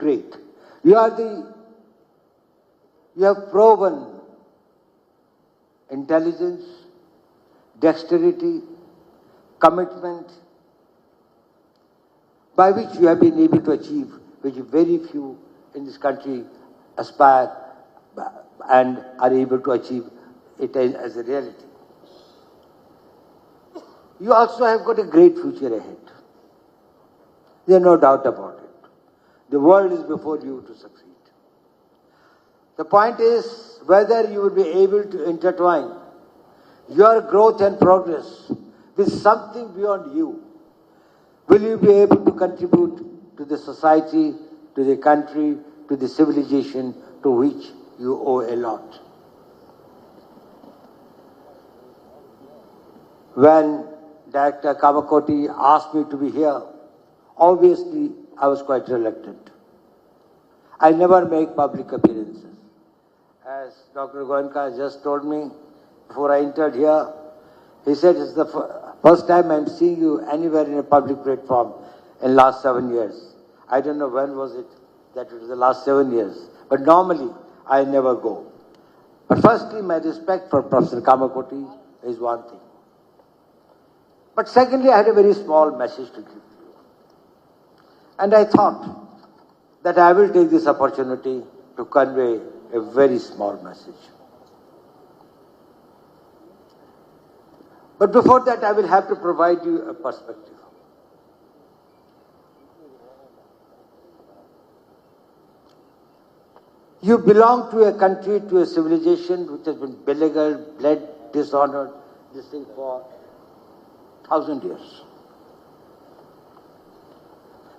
great. You have proven intelligence, dexterity, commitment, by which you have been able to achieve, which very few in this country aspire and are able to achieve it as a reality. You also have got a great future ahead. There is no doubt about it. The world is before you to succeed. The point is whether you will be able to intertwine your growth and progress with something beyond you. Will you be able to contribute to the society, to the country, to the civilization to which you owe a lot? When Director Kamakoti asked me to be here, obviously I was quite reluctant. I never make public appearances. As Dr. Goenka just told me before I entered here, he said it's the first time I'm seeing you anywhere in a public platform in last 7 years. I don't know when was it that it was the last 7 years. But normally I never go. But firstly, my respect for Professor Kamakoti is one thing. But secondly, I had a very small message to give you. And I thought that I will take this opportunity to convey a very small message. But before that, I will have to provide you a perspective. You belong to a country, to a civilization which has been beleaguered, bled, dishonored, this thing for 1,000 years.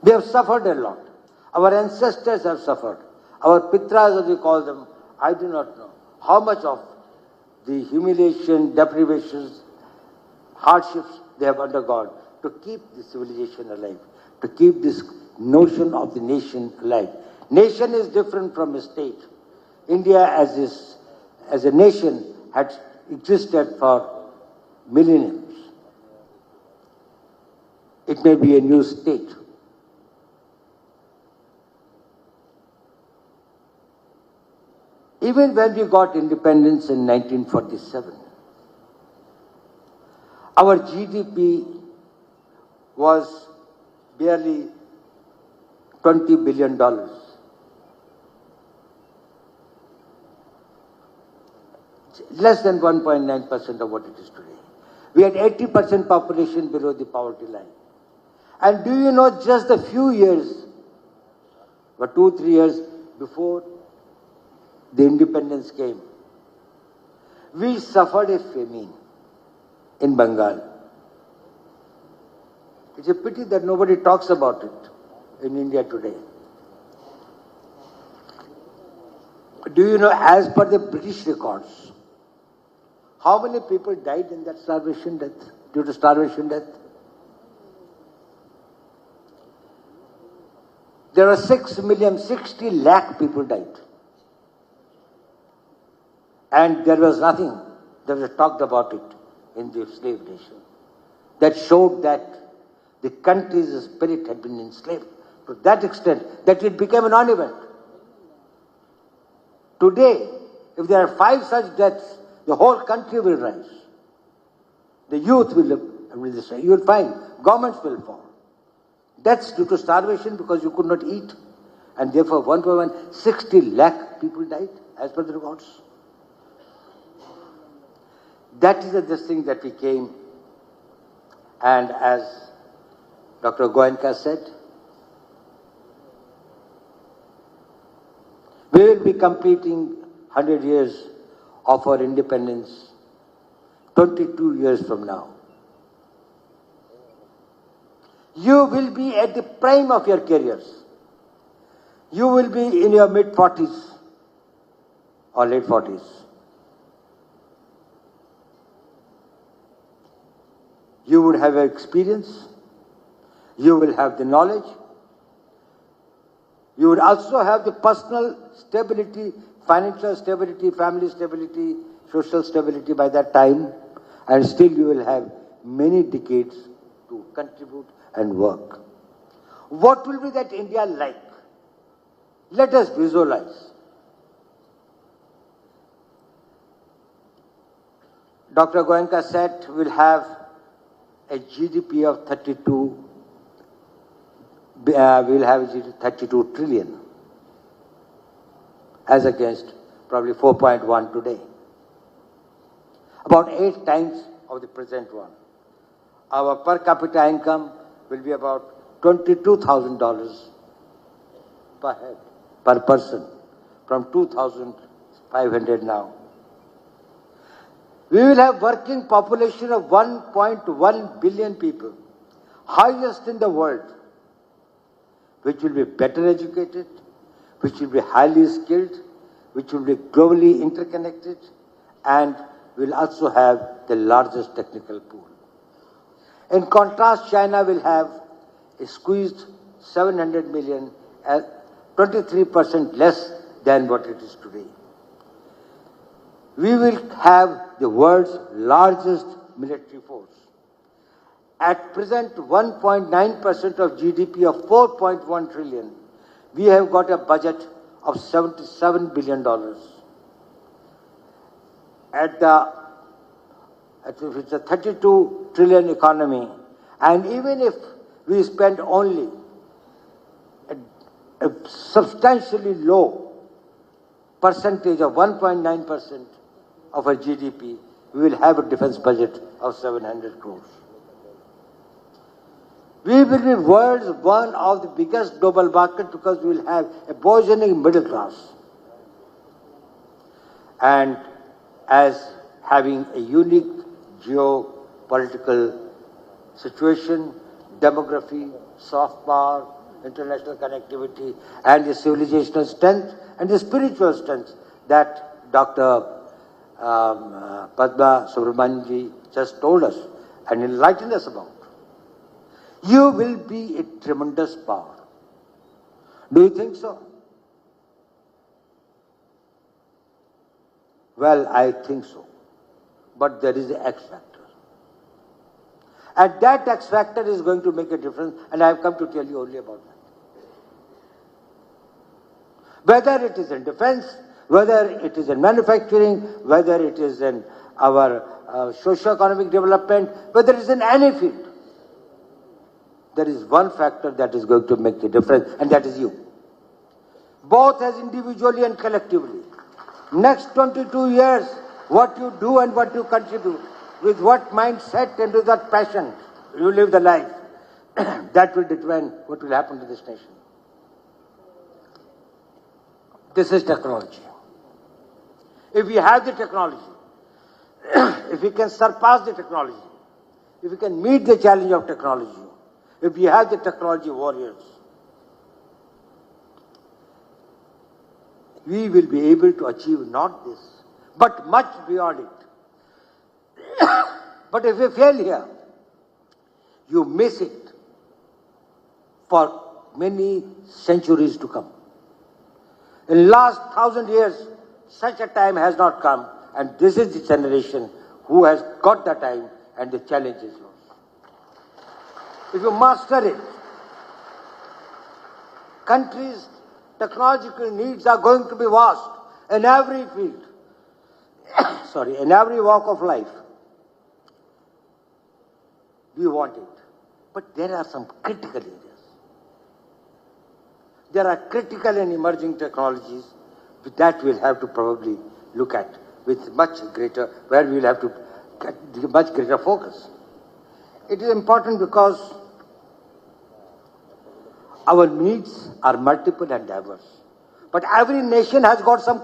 We have suffered a lot. Our ancestors have suffered. Our pitras, as we call them, I do not know how much of the humiliation, deprivations, hardships they have undergone to keep the civilization alive, to keep this notion of the nation alive. Nation is different from a state. India as a nation had existed for millenniums. It may be a new state. Even when we got independence in 1947, our GDP was barely $20 billion. Less than 1.9% of what it is today. We had 80% population below the poverty line. And do you know, just a few years, or 2-3 years before the independence came, we suffered a famine in Bengal. It's a pity that nobody talks about it in India today. Do you know, as per the British records, how many people died in that starvation death, due to starvation death? There are 60 lakh people died. And there was nothing that was talked about it in the slave nation. That showed that the country's spirit had been enslaved to that extent that it became a non-event. Today, if there are 5 such deaths, the whole country will rise. The youth will destroy. You will find governments will fall. Deaths due to starvation because you could not eat. And therefore, 60 lakh people died as per the records. That is the thing that we came. And as Dr. Goenka said, we will be completing 100 years of our independence 22 years from now. You will be at the prime of your careers. You will be in your mid-40s or late 40s. You would have experience. You will have the knowledge. You would also have the personal stability, financial stability, family stability, social stability by that time. And still you will have many decades to contribute and work. What will be that India like? Let us visualize. Dr. Goenka said we'll have a GDP of 32 trillion as against probably 4.1 today. About 8 times of the present one. Our per capita income will be about $22,000 per head, per person, from 2,500 now. We will have working population of 1.1 billion people, highest in the world, which will be better educated, which will be highly skilled, which will be globally interconnected, and will also have the largest technical pool. In contrast, China will have a squeezed 700 million, at 23% less than what it is today. We will have the world's largest military force. At present, 1.9% of GDP of 4.1 trillion, we have got a budget of $77 billion. It's a 32 trillion economy, and even if we spend only a substantially low percentage of 1.9% of our GDP, we will have a defense budget of 700 crores. We will be world's one of the biggest global market because we will have a burgeoning middle class. And as having a unique geopolitical situation, demography, soft power, international connectivity, and the civilizational strength and the spiritual strength that Dr. Padma Subramanianji just told us and enlightened us about. You will be a tremendous power. Do you think so? Well, I think so. But there is an X factor. And that X factor is going to make a difference, and I have come to tell you only about that. Whether it is in defense, whether it is in manufacturing, whether it is in our socio-economic development, whether it is in any field, there is one factor that is going to make the difference, and that is you. Both as individually and collectively. Next 22 years, what you do and what you contribute, with what mindset and with what passion you live the life, that will determine what will happen to this nation. This is technology. If we have the technology, if we can surpass the technology, if we can meet the challenge of technology, if we have the technology warriors, we will be able to achieve not this, but much beyond it. But if we fail here, you miss it for many centuries to come. In the last 1,000 years, such a time has not come, and this is the generation who has got the time, and the challenge is yours. If you master it, countries' technological needs are going to be vast in every field, in every walk of life. We want it. But there are some critical areas. There are critical and emerging technologies that we'll have to probably look at with much greater, where we'll have to get much greater focus. It is important because our needs are multiple and diverse. But every nation has got some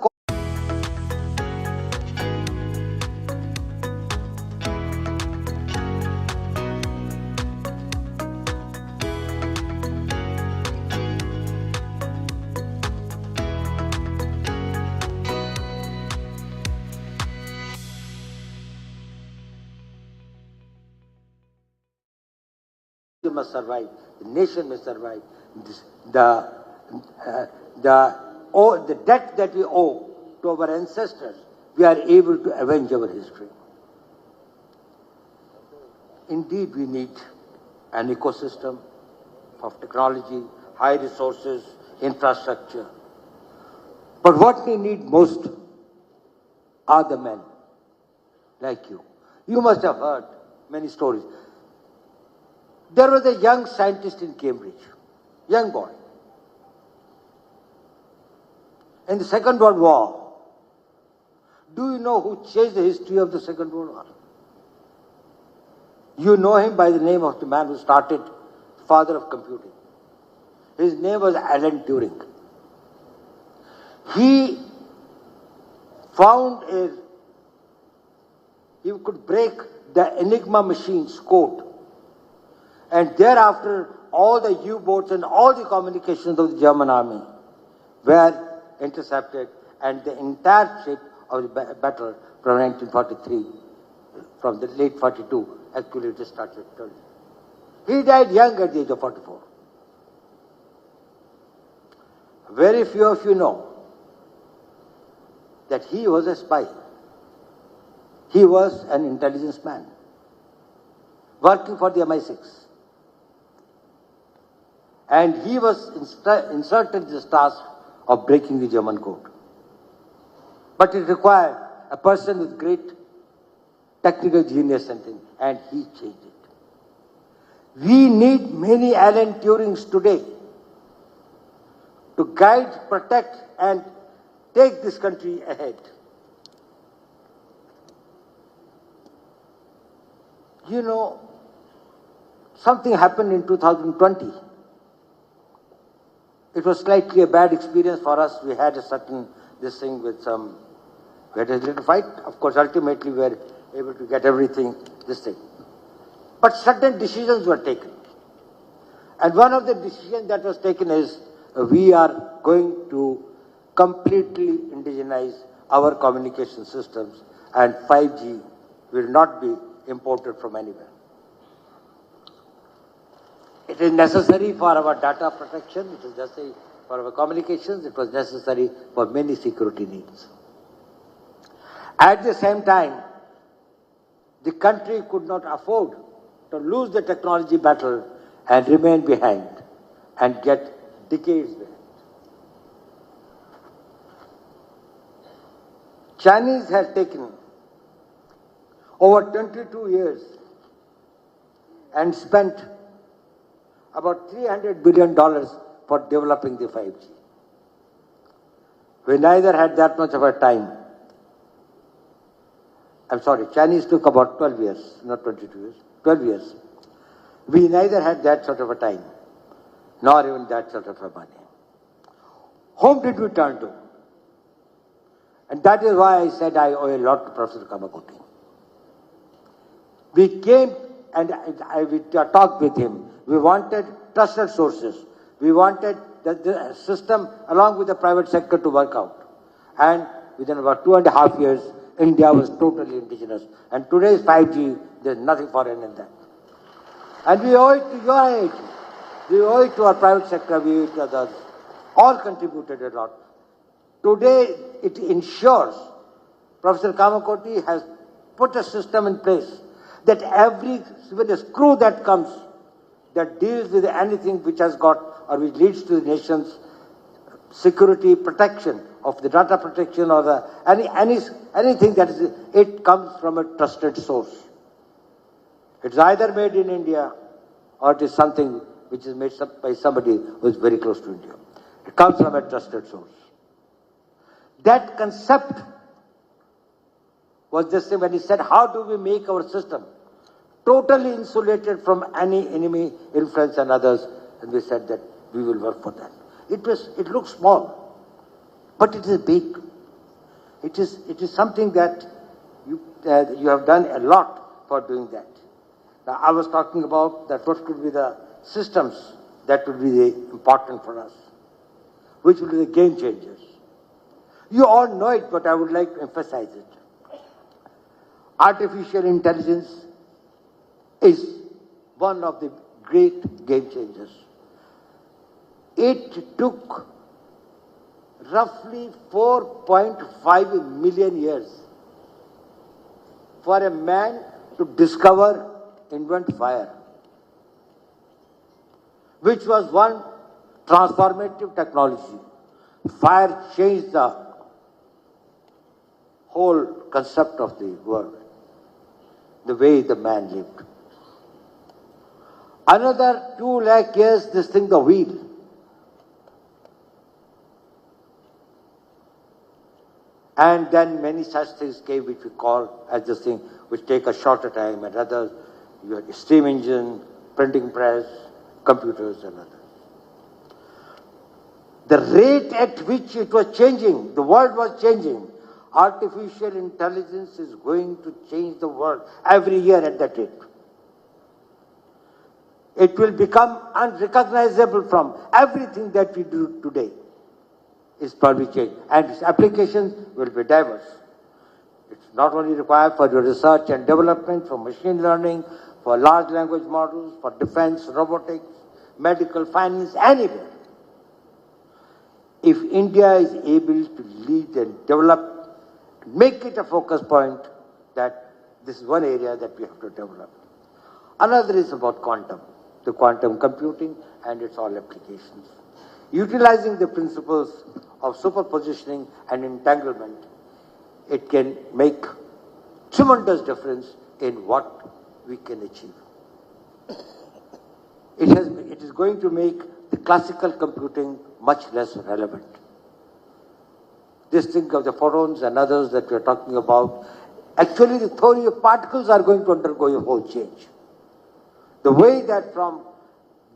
must survive, the nation must survive. The debt that we owe to our ancestors, we are able to avenge our history. Indeed, we need an ecosystem of technology, high resources, infrastructure, But what we need most are the men like you. You must have heard many stories. There was a young scientist in Cambridge, young boy. In the Second World War, do you know who changed the history of the Second World War? You know him by the name of the man who started, father of computing. His name was Alan Turing. He found he could break the Enigma machine's code. And thereafter, all the U-boats and all the communications of the German army were intercepted, and the entire shape of the battle from 1943, from the late 42, actually just started. He died young at the age of 44. Very few of you know that he was a spy. He was an intelligence man working for the MI6. And he was inserted in this task of breaking the German code. But it required a person with great technical genius and things, and he changed it. We need many Alan Turings today to guide, protect, and take this country ahead. You know, something happened in 2020. It was slightly a bad experience for us. We had a certain, this thing with we had a little fight. Of course, ultimately we were able to get everything, this thing. But certain decisions were taken. And one of the decisions that was taken is we are going to completely indigenize our communication systems, and 5G will not be imported from anywhere. It is necessary for our data protection, it is necessary for our communications, it was necessary for many security needs. At the same time, the country could not afford to lose the technology battle and remain behind and get decades behind. Chinese has taken over 22 years and spent about $300 billion for developing the 5G. We neither had that much of a time. I'm sorry, Chinese took about 12 years, not 22 years, 12 years. We neither had that sort of a time, nor even that sort of a money. Whom did we turn to? And that is why I said I owe a lot to Professor Kamakoti. We came and we talked with him. We wanted trusted sources. We wanted the system along with the private sector to work out. And within about 2.5 years, India was totally indigenous. And today's 5G, there's nothing foreign in that. And we owe it to your IIT. We owe it to our private sector, we owe it to others. All contributed a lot. Today, it ensures, Professor Kamakoti has put a system in place that every screw that comes, that deals with anything which has got or which leads to the nation's security protection of the data protection or the anything that is, it comes from a trusted source. It's either made in India or it is something which is made by somebody who is very close to India. It comes from a trusted source. That concept was the same when he said, how do we make our system totally insulated from any enemy influence and others? And we said that we will work for that. It looks small, but it is big. It is something that you have done a lot for doing that. Now, I was talking about that what could be the systems that would be important for us, which will be the game changers. You all know it, but I would like to emphasize it. Artificial intelligence is one of the great game changers. It took roughly 4.5 million years for a man to invent fire, which was one transformative technology. Fire changed the whole concept of the world, the way the man lived. Another 2 lakh years, this thing, the wheel. And then many such things came which we call as this thing, which take a shorter time, and others, your steam engine, printing press, computers and others. The rate at which it was changing, the world was changing. Artificial intelligence is going to change the world every year at that rate. It will become unrecognizable from everything that we do today. Is probably changed, and its applications will be diverse. It's not only required for your research and development, for machine learning, for large language models, for defense, robotics, medical, finance, anywhere. If India is able to lead and develop, make it a focus point, that this is one area that we have to develop. Another is about quantum, the quantum computing and its all applications. Utilizing the principles of superpositioning and entanglement, it can make tremendous difference in what we can achieve. It is going to make the classical computing much less relevant. This thing of the photons and others that we are talking about, actually the theory of particles are going to undergo a whole change. The way that from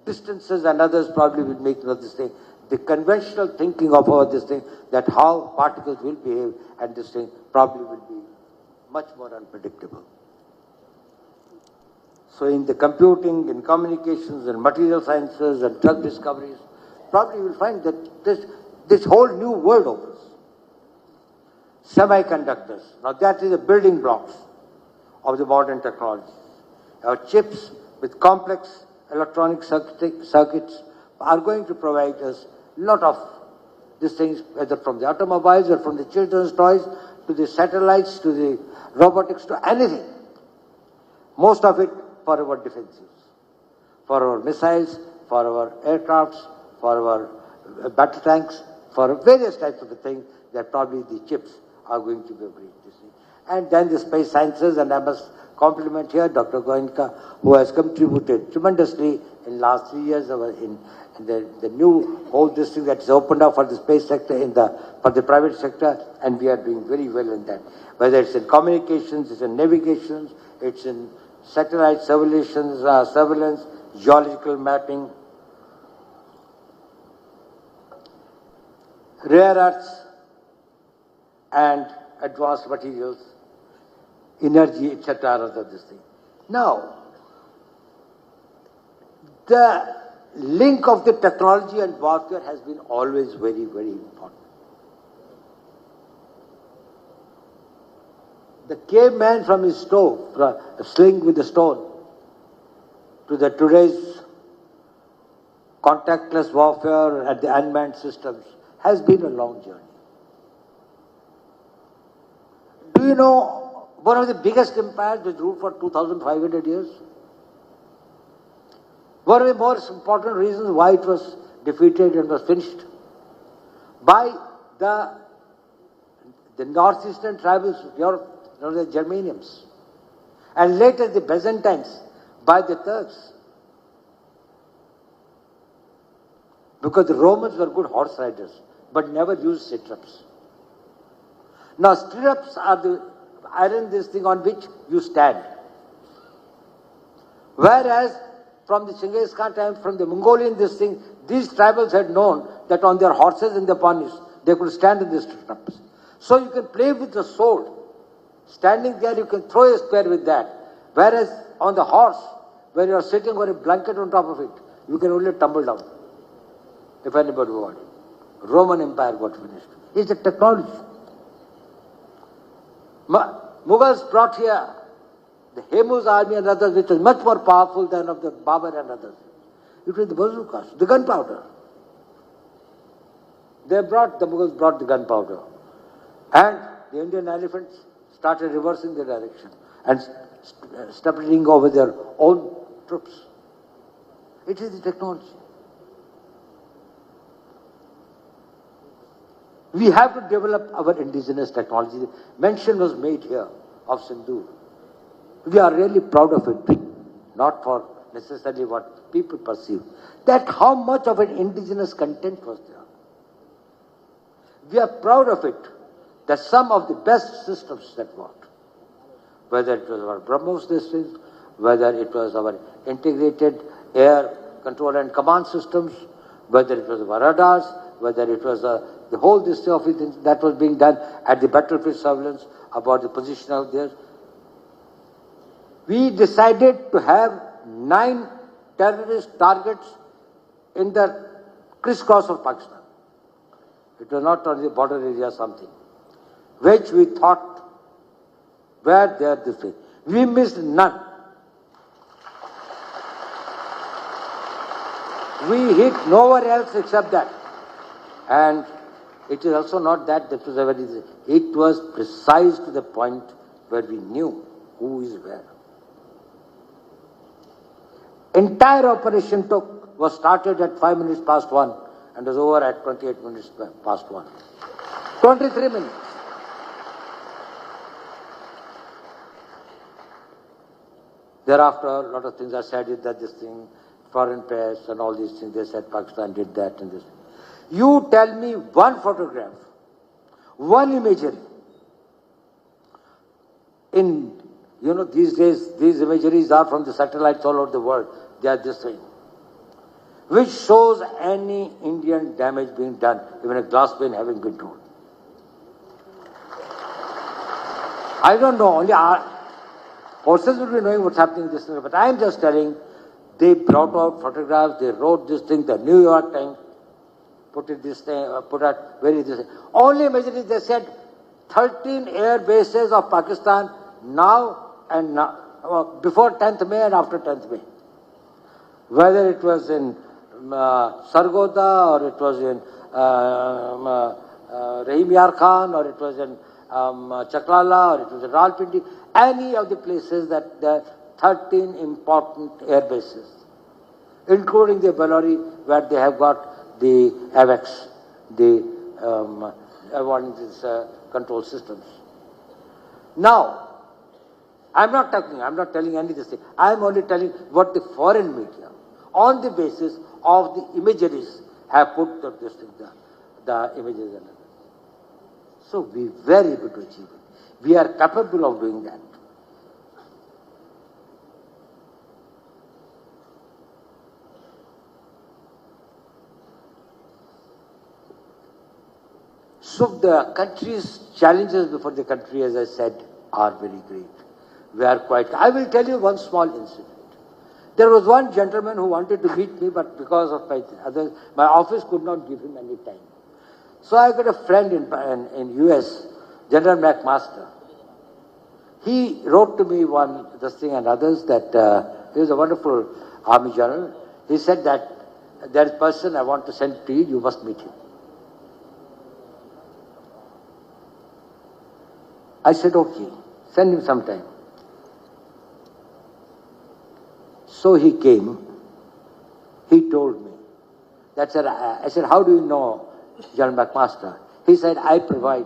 distances and others probably will make this thing, the conventional thinking of this thing, that how particles will behave and this thing probably will be much more unpredictable. So in the computing, in communications, and material sciences and drug discoveries, probably you will find that this whole new world opens. Semiconductors, now that is the building blocks of the modern technology. Our chips with complex electronic circuits are going to provide us a lot of these things, whether from the automobiles or from the children's toys to the satellites to the robotics to anything. Most of it for our defenses, for our missiles, for our aircrafts, for our battle tanks, for various types of things that probably the chips are going to be able to see. And then the space sciences, and I must compliment here Dr. Goenka, who has contributed tremendously in last 3 years in the new whole district that is opened up for the space sector, for the private sector, and we are doing very well in that. Whether it's in communications, it's in navigations, it's in satellite surveillance, geological mapping, rare earths and advanced materials, energy, etc. Other this thing. Now, the link of the technology and warfare has been always very, very important. The caveman from his stove, a sling with a stone, to the today's contactless warfare and the unmanned systems has been a long journey. Do you know one of the biggest empires which ruled for 2,500 years? One of the most important reasons why it was defeated and was finished by the northeastern tribes of Europe, the Germanians, and later the Byzantines by the Turks. Because the Romans were good horse riders, but never used stirrups. Now stirrups are the iron this thing on which you stand. Whereas from the Genghis Khan time, from the Mongolian this thing, these tribals had known that on their horses and their ponies, they could stand in the stirrups. So you can play with the sword. Standing there, you can throw a spear with that. Whereas on the horse, where you are sitting on a blanket on top of it, you can only tumble down, if anybody wants. Roman Empire got finished. It's the technology. Mughals brought here the Hemu's army and others, which was much more powerful than of the Babur and others. It was the bazookas, the gunpowder. The Mughals brought the gunpowder. And the Indian elephants started reversing their direction and stumbling over their own troops. It is the technology. We have to develop our indigenous technology. Mention was made here of Sindoor. We are really proud of it, not for necessarily what people perceive. That how much of an indigenous content was there. We are proud of it, that some of the best systems that worked, whether it was our BrahMos systems, whether it was our integrated air control and command systems, whether it was our radars, whether it was the whole this of it that was being done at the battlefield surveillance about the position out there. We decided to have 9 terrorist targets in the crisscross of Pakistan. It was not on the border area something, which we thought were there this way. We missed none. We hit nowhere else except that. And it is also not that this was a very, it was precise to the point where we knew who is where. Entire operation was started at 5 minutes past 1 and was over at 28 minutes past 1. 23 minutes. Thereafter, a lot of things are said that this thing, foreign press and all these things, they said Pakistan did that and this. You tell me one photograph, one imagery. In, these days, these imageries are from the satellites all over the world. They are this thing, which shows any Indian damage being done, even a glass pane having been torn. I don't know, only our forces will be knowing what's happening in this thing, but I am just telling, they brought out photographs, they wrote this thing, the New York Times put it this thing, put out very this thing. Only imagery, they said 13 air bases of Pakistan now and now, before 10th May and after 10th May. Whether it was in Sargoda or it was in Rahim Yar Khan or it was in Chaklala or it was in Rawalpindi, any of the places that there are 13 important air bases, including the Bellary where they have got the AVAX, the control systems. Now, I'm not telling any of this thing. I'm only telling what the foreign media, on the basis of the imageries, have put this thing, the images and others. So we are very able to achieve it. We are capable of doing that. So the country's challenges before the country, as I said, are very great. We are quite. I will tell you one small incident. There was one gentleman who wanted to meet me, but because of my office could not give him any time. So I got a friend in US, General McMaster. He wrote to me this thing and others that he was a wonderful army general. He said that there is a person I want to send to you, you must meet him. I said, okay, send him sometime. So he came, he told me. I said, how do you know General McMaster? He said, I provide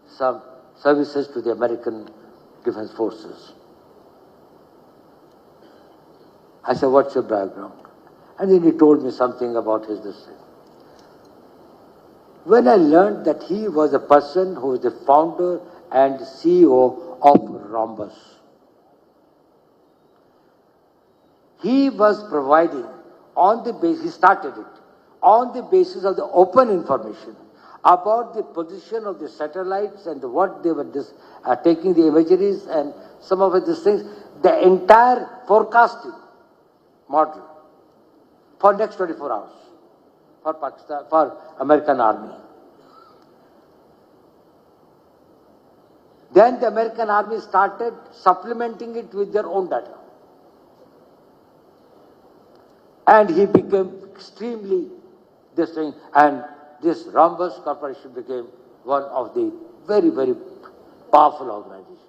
some services to the American Defense Forces. I said, what's your background? And then he told me something about his district. When I learned that he was a person who was the founder and CEO of Rhombus, he was providing on the basis, he started it, on the basis of the open information about the position of the satellites and what they were taking the imageries and some of these things, the entire forecasting model for next 24 hours for Pakistan, for American Army. Then the American Army started supplementing it with their own data. And he became extremely this thing, and this Rhombus Corporation became one of the very, very powerful organizations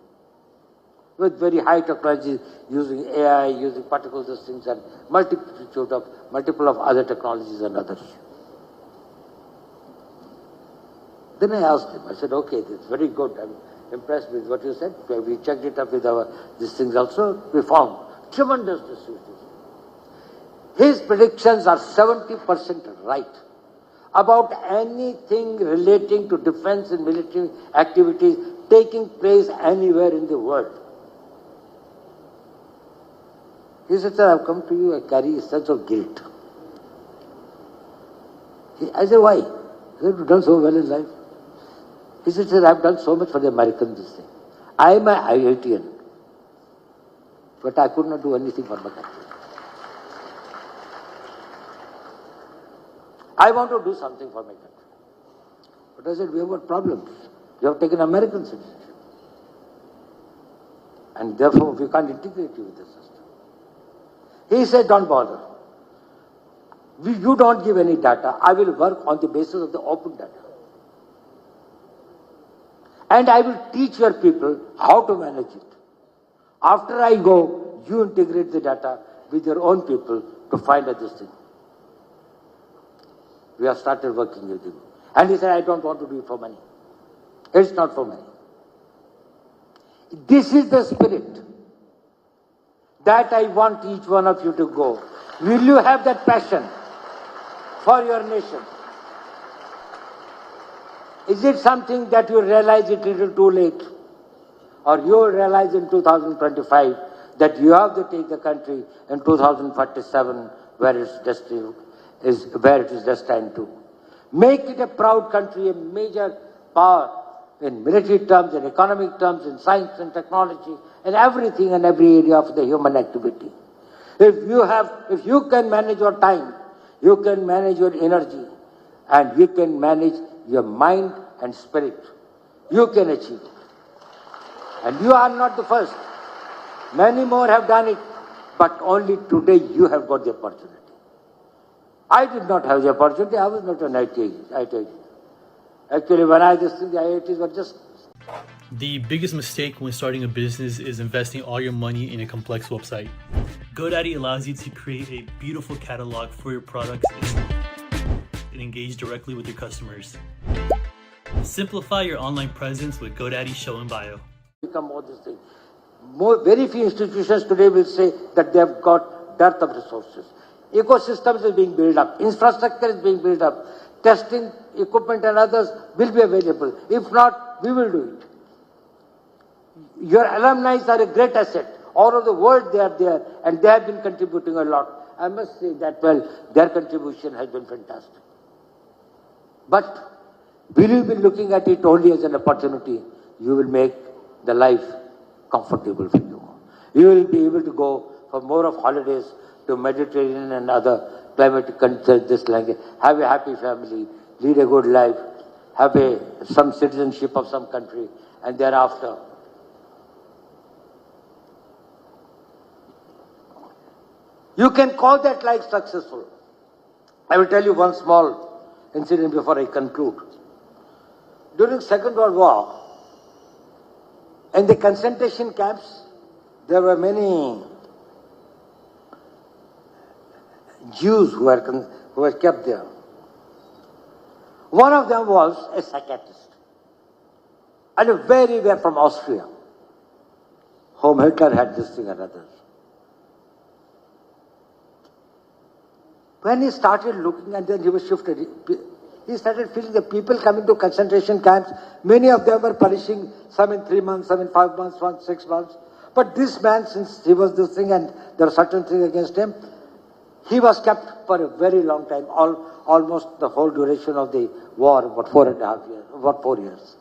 with very high technology, using AI, using particles, these things, and multiple of other technologies and others. Then I asked him, I said, okay, that's very good. I'm impressed with what you said. We checked it up with these things also. We found tremendous distribution. His predictions are 70% right about anything relating to defense and military activities taking place anywhere in the world. He said, sir, I've come to you, I carry a sense of guilt. I said, why? He said, you've done so well in life. He said, sir, I've done so much for the Americans this thing. I am an IITian, but I could not do anything for my country. I want to do something for my country. But I said, we have got problems. You have taken American citizenship. And therefore, we can't integrate you with the system. He said, don't bother. You don't give any data. I will work on the basis of the open data. And I will teach your people how to manage it. After I go, you integrate the data with your own people to find out this thing. We have started working with him. And he said, I don't want to do it for money. It's not for money. This is the spirit that I want each one of you to go. Will you have that passion for your nation? Is it something that you realize it a little too late? Or you will realize in 2025 that you have to take the country in 2047 where it is destined to. Make it a proud country, a major power in military terms, in economic terms, in science and technology, in everything and every area of the human activity. If you can manage your time, you can manage your energy, and you can manage your mind and spirit, you can achieve it. And you are not the first. Many more have done it, but only today you have got the opportunity. I did not have the opportunity. I was not an IIT. Actually, when I just think the IITs were just... The biggest mistake when starting a business is investing all your money in a complex website. GoDaddy allows you to create a beautiful catalog for your products and engage directly with your customers. Simplify your online presence with GoDaddy Show and Bio. Become all this thing. Very few institutions today will say that they have got dearth of resources. Ecosystems is being built up. Infrastructure is being built up. Testing equipment and others will be available. If not, we will do it. Your alumni are a great asset. All over the world they are there and they have been contributing a lot. I must say that, well, their contribution has been fantastic. But will you be looking at it only as an opportunity? You will make the life comfortable for you. You will be able to go for more of holidays to Mediterranean and other climatic countries, this language. Have a happy family, lead a good life, have some citizenship of some country, and thereafter you can call that life successful. I will tell you one small incident before I conclude. During Second World War, in the concentration camps, there were many Jews who were kept there. One of them was a psychiatrist, and very from Austria, whom Hitler had this thing and others. When he started looking and then he was shifted, he started feeling the people coming to concentration camps, many of them were perishing, some in 3 months, some in 5 months, some 6 months. But this man, since he was this thing and there were certain things against him, he was kept for a very long time, almost the whole duration of the war, about 4.5 years, about 4 years.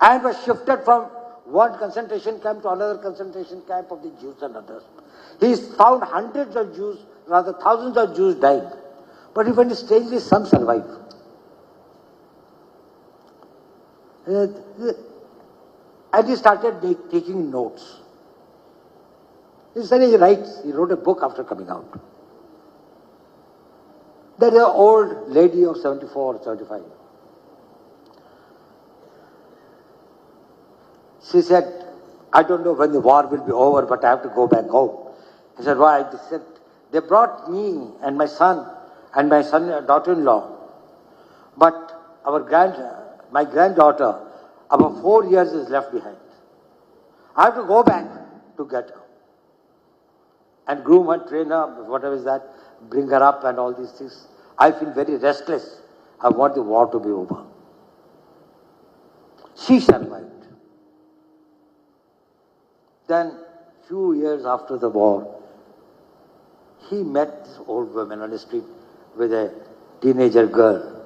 And was shifted from one concentration camp to another concentration camp of the Jews and others. He found hundreds of Jews, rather thousands of Jews dying. But even strangely, some survive. And he started taking notes. He said he wrote a book after coming out. There is an old lady of 74 or 75. She said, I don't know when the war will be over, but I have to go back home. He said, why? They said, they brought me and my son daughter-in-law. But my granddaughter, about 4 years is left behind. I have to go back to get her and groom her, train her, whatever is that, bring her up and all these things. I feel very restless. I want the war to be over. She survived. Then, few years after the war, he met this old woman on the street with a teenager girl.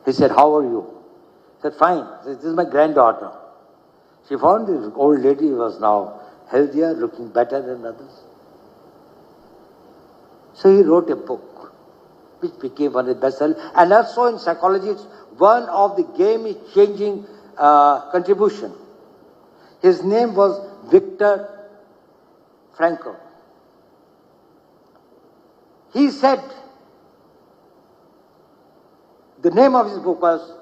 He said, "How are you?" He said, "Fine." He said, "This is my granddaughter." She found this old lady was now healthier, looking better than others. So he wrote a book, which became one of the bestsellers. And also in psychology, it's one of the game-changing contribution. His name was Viktor Frankl. He said, the name of his book was,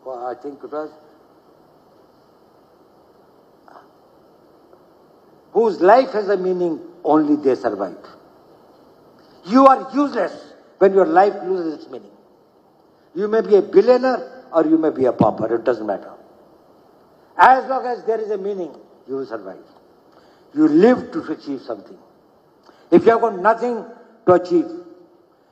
well, I think it was, whose life has a meaning, only they survive. You are useless when your life loses its meaning. You may be a billionaire or you may be a pauper, it doesn't matter. As long as there is a meaning, you will survive. You live to achieve something. If you have got nothing to achieve,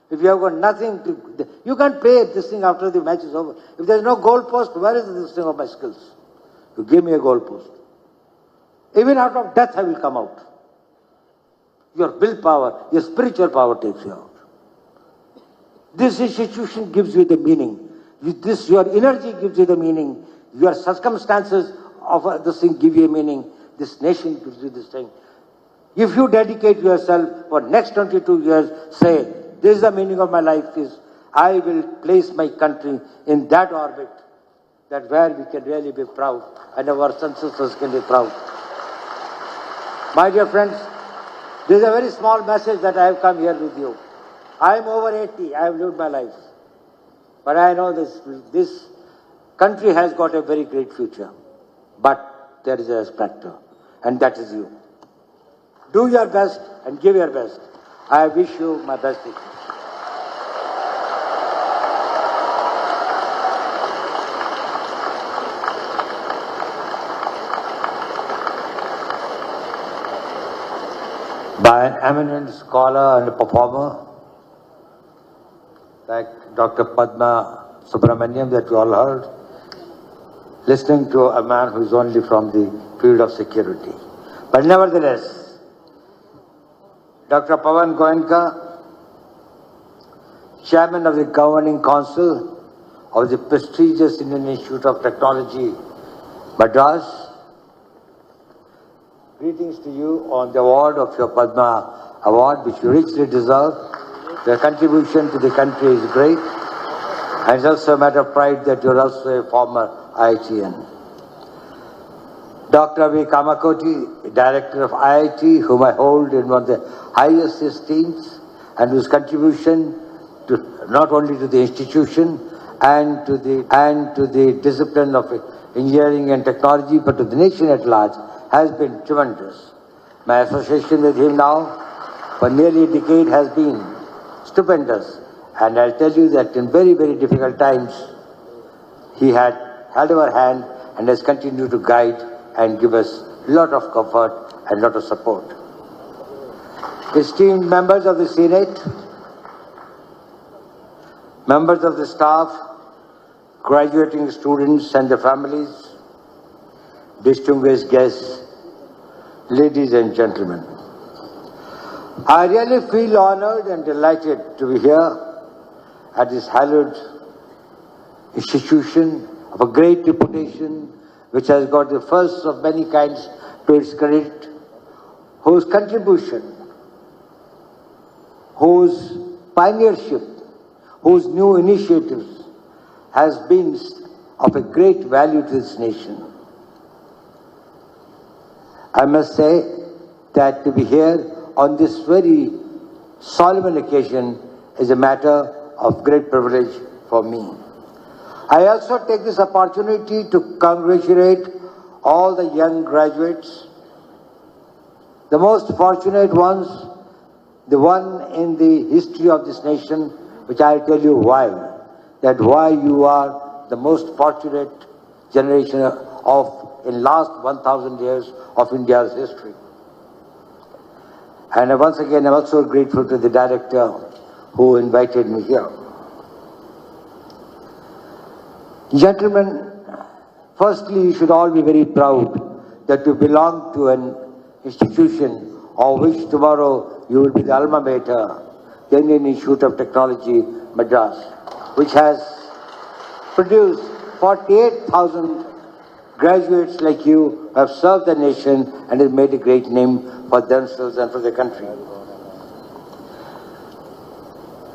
if you have got nothing to, you can't pay this thing after the match is over. If there is no goal post, where is this thing of my skills? You give me a goal post. Even out of death I will come out. Your willpower, your spiritual power takes you out. This institution gives you the meaning. Your energy gives you the meaning. Your circumstances of this thing give you a meaning. This nation gives you this thing. If you dedicate yourself for next 22 years, say, this is the meaning of my life is, I will place my country in that orbit, that where we can really be proud and our ancestors can be proud. My dear friends, this is a very small message that I have come here with you. I am over 80, I have lived my life. But I know this country has got a very great future. But there is a spectre, and that is you. Do your best and give your best. I wish you my best wishes. By an eminent scholar and performer like Dr. Padma Subramaniam that you all heard, listening to a man who is only from the field of security. But nevertheless, Dr. Pawan Goenka, Chairman of the Governing Council of the prestigious Indian Institute of Technology, Madras, greetings to you on the award of your Padma Award, which you richly deserve. Your contribution to the country is great. And it's also a matter of pride that you're also a former IITian. Dr. V. Kamakoti, Director of IIT, whom I hold in one of the highest esteems, and whose contribution to not only to the institution and to the discipline of engineering and technology, but to the nation at large, has been tremendous. My association with him now for nearly a decade has been stupendous. And I'll tell you that in very, very difficult times, he had held our hand and has continued to guide and give us a lot of comfort and a lot of support. Esteemed members of the Senate, members of the staff, graduating students and their families, distinguished guests, ladies and gentlemen. I really feel honored and delighted to be here at this hallowed institution of a great reputation, which has got the first of many kinds to its credit, whose contribution, whose pioneership, whose new initiatives has been of a great value to this nation. I must say that to be here on this very solemn occasion is a matter of great privilege for me. I also take this opportunity to congratulate all the young graduates, the most fortunate ones, the one in the history of this nation, which I'll tell you why. that why you are the most fortunate generation in last 1,000 years of India's history. And once again, I'm also grateful to the director who invited me here. Gentlemen, firstly, you should all be very proud that you belong to an institution of which tomorrow you will be the alma mater, the Indian Institute of Technology, Madras, which has produced 48,000 graduates like you who have served the nation and have made a great name for themselves and for the country.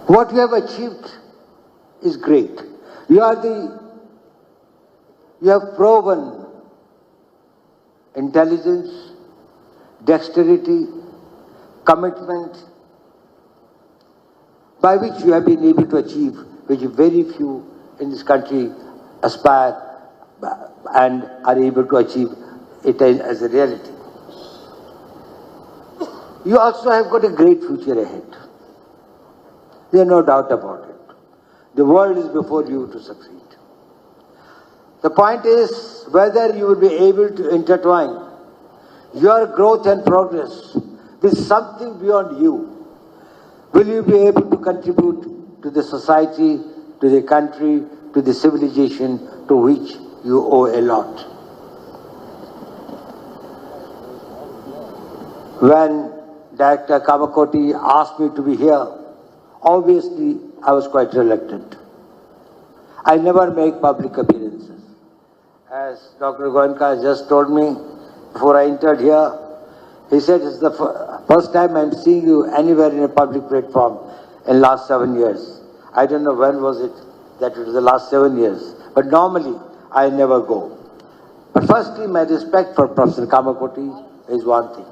What you have achieved is great. You have proven intelligence, dexterity, commitment, by which you have been able to achieve, which very few in this country aspire and are able to achieve it as a reality. You also have got a great future ahead. There is no doubt about it. The world is before you to succeed. The point is whether you will be able to intertwine your growth and progress with something beyond you. Will you be able to contribute to the society, to the country, to the civilization to which you owe a lot? When Director Kamakoti asked me to be here, obviously I was quite reluctant. I never make public appearances. As Dr. Goenka just told me before I entered here, he said it's the first time I'm seeing you anywhere in a public platform in last 7 years. I don't know when was it that it was the last 7 years, but normally I never go. But firstly, my respect for Professor Kamakoti is one thing.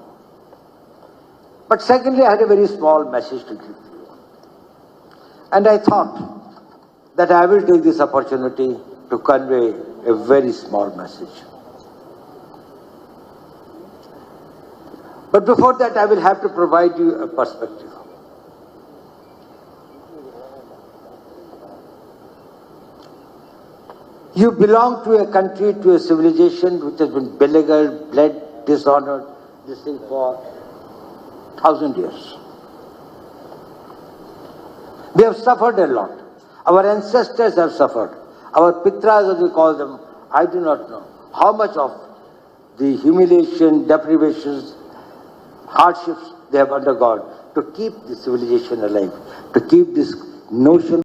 But secondly, I had a very small message to give to you. And I thought that I will take this opportunity to convey a very small message. But before that, I will have to provide you a perspective. You belong to a country, to a civilization which has been beleaguered, bled, dishonored, this thing for 1,000 years. They have suffered a lot. Our ancestors have suffered. Our pitras, as we call them, I do not know how much of the humiliation, deprivations, hardships they have undergone to keep the civilization alive, to keep this notion